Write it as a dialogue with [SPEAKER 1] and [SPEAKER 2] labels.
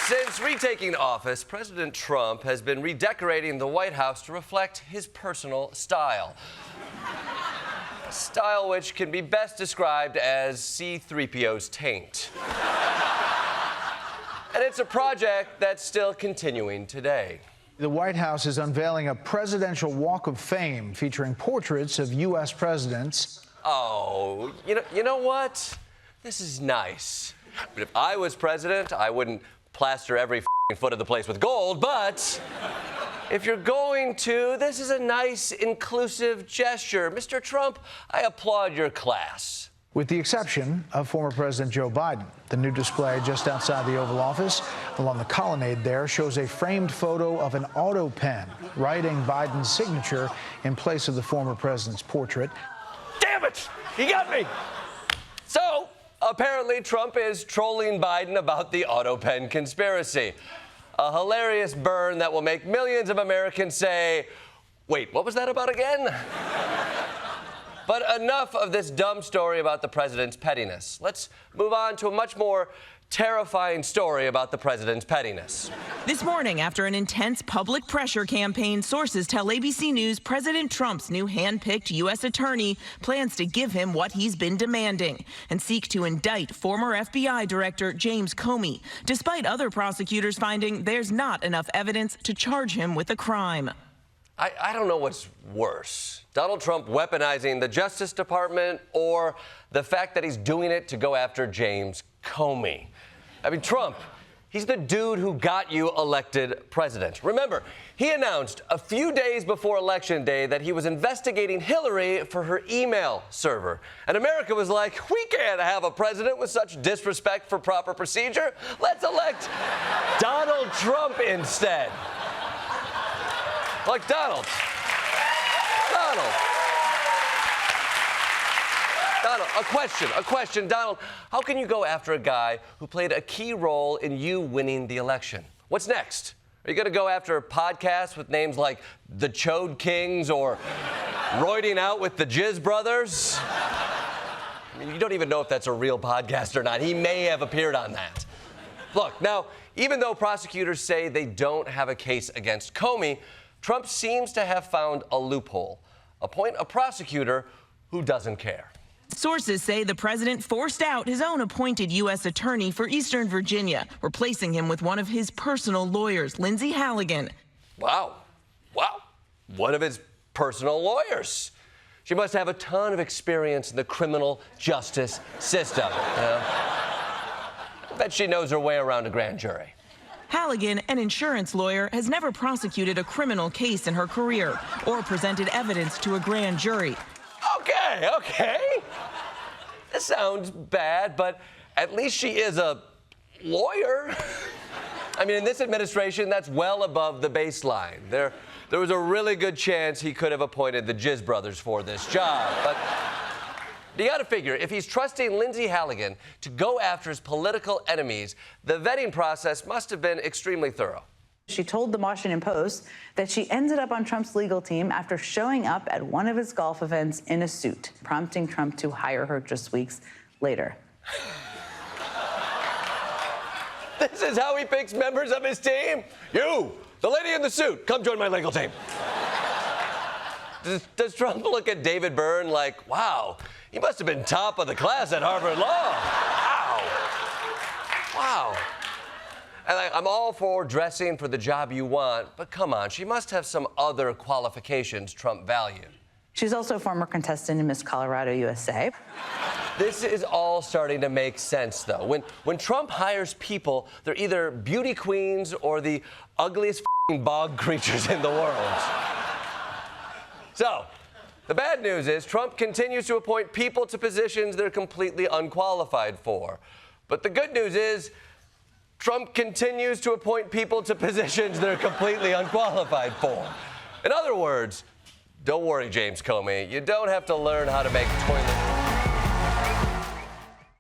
[SPEAKER 1] Since retaking office, President Trump has been redecorating the White House to reflect his personal style. A style which can be best described as C-3PO's taint. And it's a project that's still continuing today.
[SPEAKER 2] The White House is unveiling a presidential walk of fame featuring portraits of U.S. presidents.
[SPEAKER 1] Oh, you know what? This is nice. But if I was president, I wouldn't plaster every foot of the place with gold, but if you're going to, this is a nice, inclusive gesture. Mr. Trump, I applaud your class.
[SPEAKER 2] With the exception of former President Joe Biden. The new display just outside the Oval Office along the colonnade there shows a framed photo of an Autopen writing Biden's signature in place of the former president's portrait.
[SPEAKER 1] Damn it! He got me! So, apparently Trump is trolling Biden about the Autopen conspiracy. A hilarious burn that will make millions of Americans say, wait, what was that about again? But enough of this dumb story about the president's pettiness. Let's move on to a much more terrifying story about the president's pettiness.
[SPEAKER 3] This morning, after an intense public pressure campaign, sources tell ABC News President Trump's new hand-picked U.S. attorney plans to give him what he's been demanding and seek to indict former FBI Director James Comey, despite other prosecutors finding there's not enough evidence to charge him with a crime.
[SPEAKER 1] I don't know what's worse. Donald Trump weaponizing the Justice Department or the fact that he's doing it to go after James Comey. I mean, Trump, he's the dude who got you elected president. Remember, he announced a few days before Election Day that he was investigating Hillary for her email server. And America was like, we can't have a president with such disrespect for proper procedure. Let's elect Donald Trump instead. Like Donald, a question, Donald, how can you go after a guy who played a key role in you winning the election? What's next? Are you going to go after podcasts with names like The Chode Kings or Roiding Out with the Jizz Brothers? I mean, you don't even know if that's a real podcast or not. He may have appeared on that. Look, now, even though prosecutors say they don't have a case against Comey, Trump seems to have found a loophole. Appoint a prosecutor who doesn't care.
[SPEAKER 3] Sources say the president forced out his own appointed U.S. attorney for Eastern Virginia, replacing him with one of his personal lawyers, Lindsay Halligan.
[SPEAKER 1] Wow. One of his personal lawyers. She must have a ton of experience in the criminal justice system. I bet she knows her way around a grand jury.
[SPEAKER 3] Halligan, an insurance lawyer, has never prosecuted a criminal case in her career or presented evidence to a grand jury.
[SPEAKER 1] Okay. This sounds bad, but at least she is a lawyer. I mean, in this administration, that's well above the baseline. There was a really good chance he could have appointed the Jizz Brothers for this job, but you got to figure, if he's trusting Lindsay Halligan to go after his political enemies, the vetting process must have been extremely thorough.
[SPEAKER 4] She told the Washington Post that she ended up on Trump's legal team after showing up at one of his golf events in a suit, prompting Trump to hire her just weeks later.
[SPEAKER 1] This is how he picks members of his team? You, the lady in the suit, come join my legal team. Does Trump look at David Byrne like, wow, he must have been top of the class at Harvard Law? Wow. And I'm all for dressing for the job you want, but come on, she must have some other qualifications Trump valued.
[SPEAKER 4] She's also a former contestant in Miss Colorado, USA.
[SPEAKER 1] This is all starting to make sense, though. When Trump hires people, they're either beauty queens or the ugliest bog creatures in the world. So, the bad news is Trump continues to appoint people to positions they're completely unqualified for. But the good news is Trump continues to appoint people to positions they're completely unqualified for. In other words, don't worry, James Comey. You don't have to learn how to make toilet